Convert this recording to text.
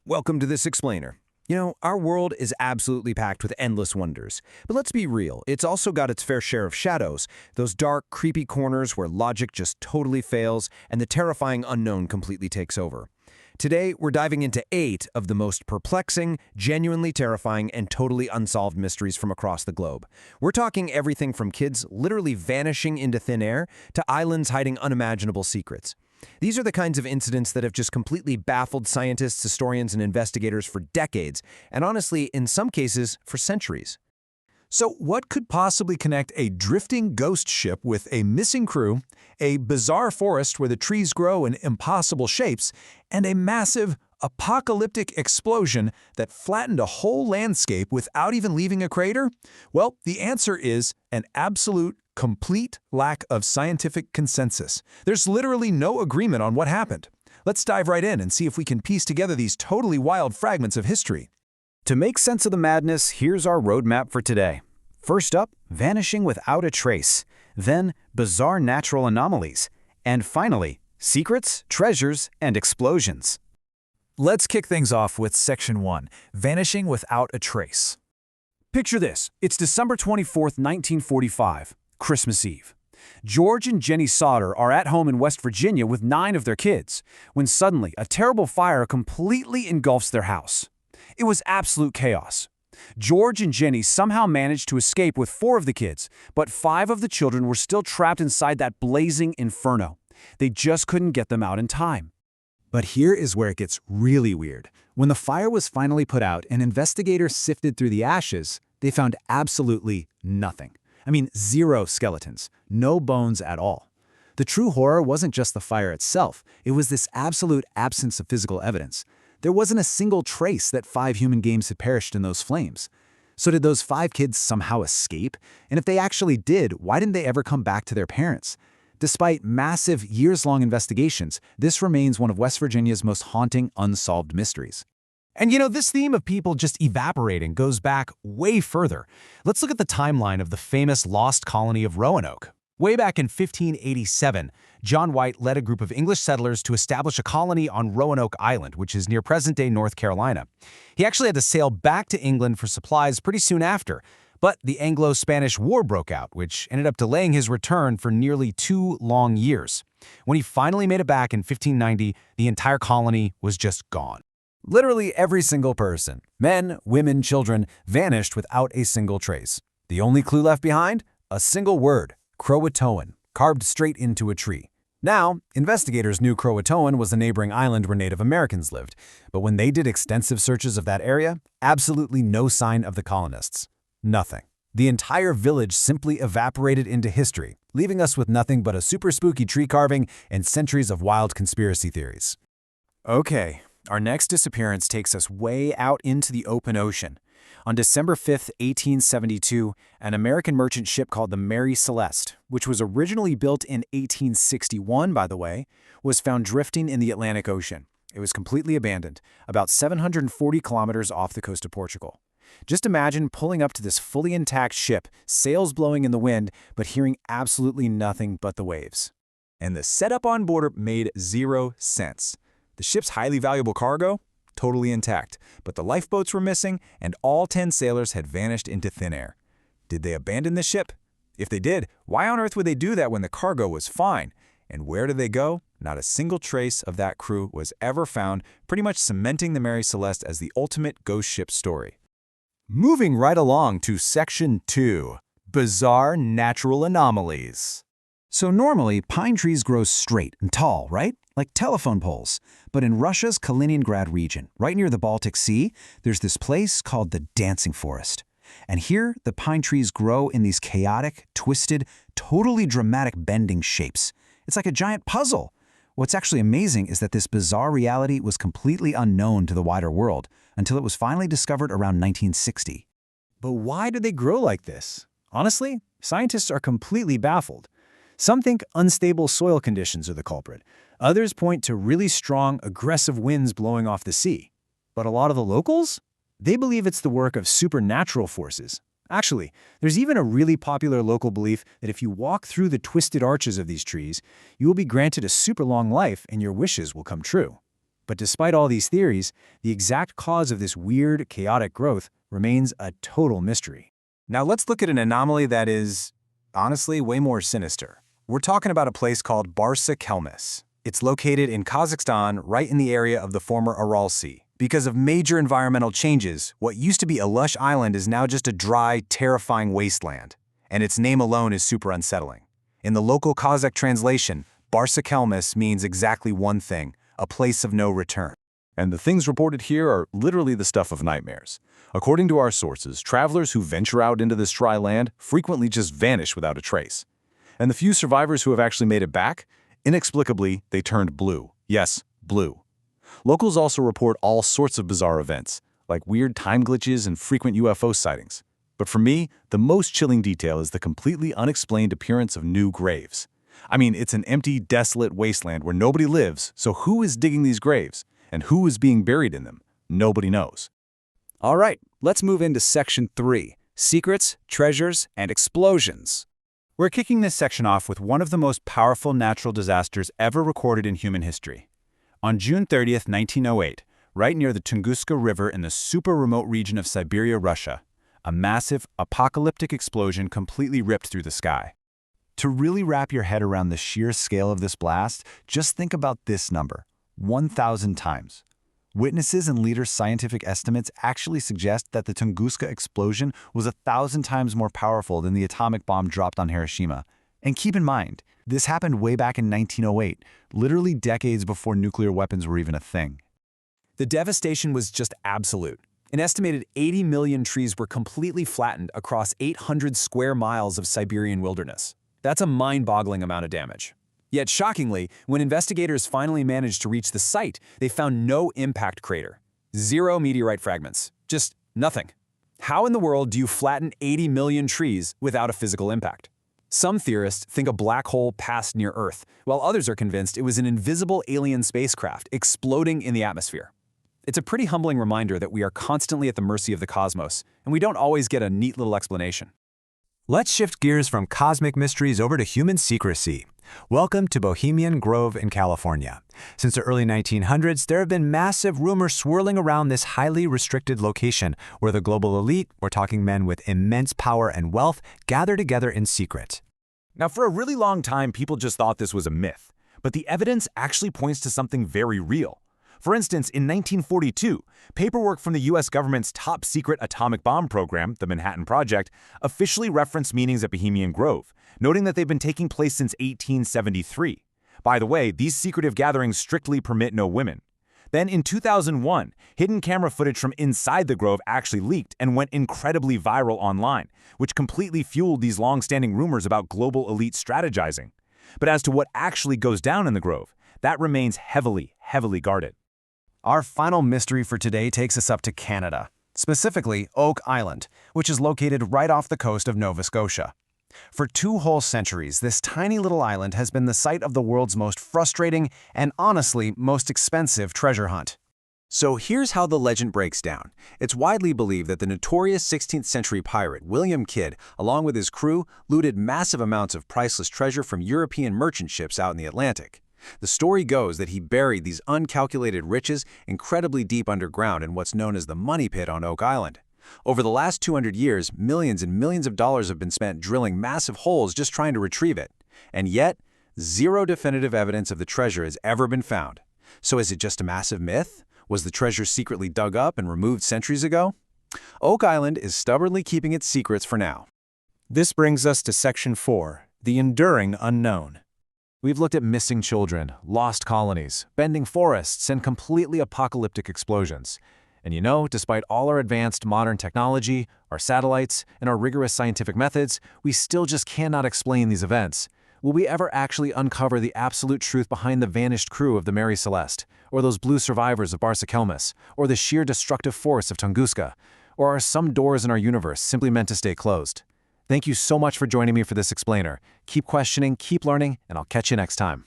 Welcome to This Explainer. You know, our world is absolutely packed with endless wonders. But let's be real, it's also got its fair share of shadows, those dark, creepy corners where logic just totally fails and the terrifying unknown completely takes over. Today, we're diving into 8 of the most perplexing, genuinely terrifying, and totally unsolved mysteries from across the globe. We're talking everything from kids literally vanishing into thin air to islands hiding unimaginable secrets. These are the kinds of incidents that have just completely baffled scientists, historians, and investigators for decades, and honestly, in some cases, for centuries. So what could possibly connect a drifting ghost ship with a missing crew, a bizarre forest where the trees grow in impossible shapes, and a massive, apocalyptic explosion that flattened a whole landscape without even leaving a crater? Well, the answer is an absolute, complete lack of scientific consensus. There's literally no agreement on what happened. Let's dive right in and see if we can piece together these totally wild fragments of history. To make sense of the madness, here's our roadmap for today. First up, vanishing without a trace. Then, bizarre natural anomalies. And finally, secrets, treasures, and explosions. Let's kick things off with Section 1, Vanishing Without a Trace. Picture this. It's December 24th, 1945, Christmas Eve. George and Jenny Sauter are at home in West Virginia with 9 of their kids, when suddenly a terrible fire completely engulfs their house. It was absolute chaos. George and Jenny somehow managed to escape with 4 of the kids, but 5 of the children were still trapped inside that blazing inferno. They just couldn't get them out in time. But here is where it gets really weird. When the fire was finally put out and investigators sifted through the ashes, they found absolutely nothing. I mean, 0 skeletons, no bones at all. The true horror wasn't just the fire itself, it was this absolute absence of physical evidence. There wasn't a single trace that 5 human beings had perished in those flames. So did those 5 kids somehow escape? And if they actually did, why didn't they ever come back to their parents? Despite massive, years-long investigations, this remains one of West Virginia's most haunting, unsolved mysteries. And you know, this theme of people just evaporating goes back way further. Let's look at the timeline of the famous lost colony of Roanoke. Way back in 1587, John White led a group of English settlers to establish a colony on Roanoke Island, which is near present-day North Carolina. He actually had to sail back to England for supplies pretty soon after, but the Anglo-Spanish War broke out, which ended up delaying his return for nearly 2 long years. When he finally made it back in 1590, the entire colony was just gone. Literally every single person, men, women, children, vanished without a single trace. The only clue left behind? A single word, Croatoan, carved straight into a tree. Now, investigators knew Croatoan was the neighboring island where Native Americans lived, but when they did extensive searches of that area, absolutely no sign of the colonists. Nothing. The entire village simply evaporated into history, leaving us with nothing but a super spooky tree carving and centuries of wild conspiracy theories. Okay, our next disappearance takes us way out into the open ocean. On December 5, 1872, an American merchant ship called the Mary Celeste, which was originally built in 1861, by the way, was found drifting in the Atlantic Ocean. It was completely abandoned, about 740 kilometers off the coast of Portugal. Just imagine pulling up to this fully intact ship, sails blowing in the wind, but hearing absolutely nothing but the waves. And the setup on board made 0 sense. The ship's highly valuable cargo? Totally intact, but the lifeboats were missing and all 10 sailors had vanished into thin air. Did they abandon the ship? If they did, why on earth would they do that when the cargo was fine? And where did they go? Not a single trace of that crew was ever found, pretty much cementing the Mary Celeste as the ultimate ghost ship story. Moving right along to Section 2, Bizarre Natural Anomalies. So normally, pine trees grow straight and tall, right? Like telephone poles. But in Russia's Kaliningrad region, right near the Baltic Sea, there's this place called the Dancing Forest. And here, the pine trees grow in these chaotic, twisted, totally dramatic bending shapes. It's like a giant puzzle. What's actually amazing is that this bizarre reality was completely unknown to the wider world until it was finally discovered around 1960. But why do they grow like this? Honestly, scientists are completely baffled. Some think unstable soil conditions are the culprit. Others point to really strong, aggressive winds blowing off the sea. But a lot of the locals? They believe it's the work of supernatural forces. Actually, there's even a really popular local belief that if you walk through the twisted arches of these trees, you will be granted a super long life and your wishes will come true. But despite all these theories, the exact cause of this weird, chaotic growth remains a total mystery. Now let's look at an anomaly that is, honestly, way more sinister. We're talking about a place called Barsa Kelmis. It's located in Kazakhstan, right in the area of the former Aral Sea. Because of major environmental changes, what used to be a lush island is now just a dry, terrifying wasteland. And its name alone is super unsettling. In the local Kazakh translation, Barsa Kelmis means exactly one thing: a place of no return. And the things reported here are literally the stuff of nightmares. According to our sources, travelers who venture out into this dry land frequently just vanish without a trace. And the few survivors who have actually made it back, inexplicably, they turned blue. Yes, blue. Locals also report all sorts of bizarre events, like weird time glitches and frequent UFO sightings. But for me, the most chilling detail is the completely unexplained appearance of new graves. I mean, it's an empty, desolate wasteland where nobody lives, so who is digging these graves? And who is being buried in them? Nobody knows. All right, let's move into Section 3, Secrets, Treasures, and Explosions. We're kicking this section off with one of the most powerful natural disasters ever recorded in human history. On June 30th, 1908, right near the Tunguska River in the super remote region of Siberia, Russia, a massive, apocalyptic explosion completely ripped through the sky. To really wrap your head around the sheer scale of this blast, just think about this number: 1,000 times. Witnesses and leaders' scientific estimates actually suggest that the Tunguska explosion was 1,000 times more powerful than the atomic bomb dropped on Hiroshima. And keep in mind, this happened way back in 1908, literally decades before nuclear weapons were even a thing. The devastation was just absolute. An estimated 80 million trees were completely flattened across 800 square miles of Siberian wilderness. That's a mind-boggling amount of damage. Yet shockingly, when investigators finally managed to reach the site, they found no impact crater. 0 meteorite fragments. Just nothing. How in the world do you flatten 80 million trees without a physical impact? Some theorists think a black hole passed near Earth, while others are convinced it was an invisible alien spacecraft exploding in the atmosphere. It's a pretty humbling reminder that we are constantly at the mercy of the cosmos, and we don't always get a neat little explanation. Let's shift gears from cosmic mysteries over to human secrecy. Welcome to Bohemian Grove in California. Since the early 1900s, there have been massive rumors swirling around this highly restricted location where the global elite, we're talking men with immense power and wealth, gather together in secret. Now, for a really long time, people just thought this was a myth, but the evidence actually points to something very real. For instance, in 1942, paperwork from the U.S. government's top-secret atomic bomb program, the Manhattan Project, officially referenced meetings at Bohemian Grove, noting that they've been taking place since 1873. By the way, these secretive gatherings strictly permit no women. Then in 2001, hidden camera footage from inside the Grove actually leaked and went incredibly viral online, which completely fueled these long-standing rumors about global elite strategizing. But as to what actually goes down in the Grove, that remains heavily, heavily guarded. Our final mystery for today takes us up to Canada, specifically Oak Island, which is located right off the coast of Nova Scotia. For 2 whole centuries, this tiny little island has been the site of the world's most frustrating and honestly most expensive treasure hunt. So here's how the legend breaks down. It's widely believed that the notorious 16th century pirate William Kidd, along with his crew, looted massive amounts of priceless treasure from European merchant ships out in the Atlantic. The story goes that he buried these uncalculated riches incredibly deep underground in what's known as the Money Pit on Oak Island. Over the last 200 years, millions and millions of dollars have been spent drilling massive holes just trying to retrieve it. And yet, 0 definitive evidence of the treasure has ever been found. So is it just a massive myth? Was the treasure secretly dug up and removed centuries ago? Oak Island is stubbornly keeping its secrets for now. This brings us to Section 4, the enduring unknown. We've looked at missing children, lost colonies, bending forests, and completely apocalyptic explosions. And you know, despite all our advanced modern technology, our satellites, and our rigorous scientific methods, we still just cannot explain these events. Will we ever actually uncover the absolute truth behind the vanished crew of the Mary Celeste, or those blue survivors of Barsa Kelmis, or the sheer destructive force of Tunguska? Or are some doors in our universe simply meant to stay closed? Thank you so much for joining me for this explainer. Keep questioning, keep learning, and I'll catch you next time.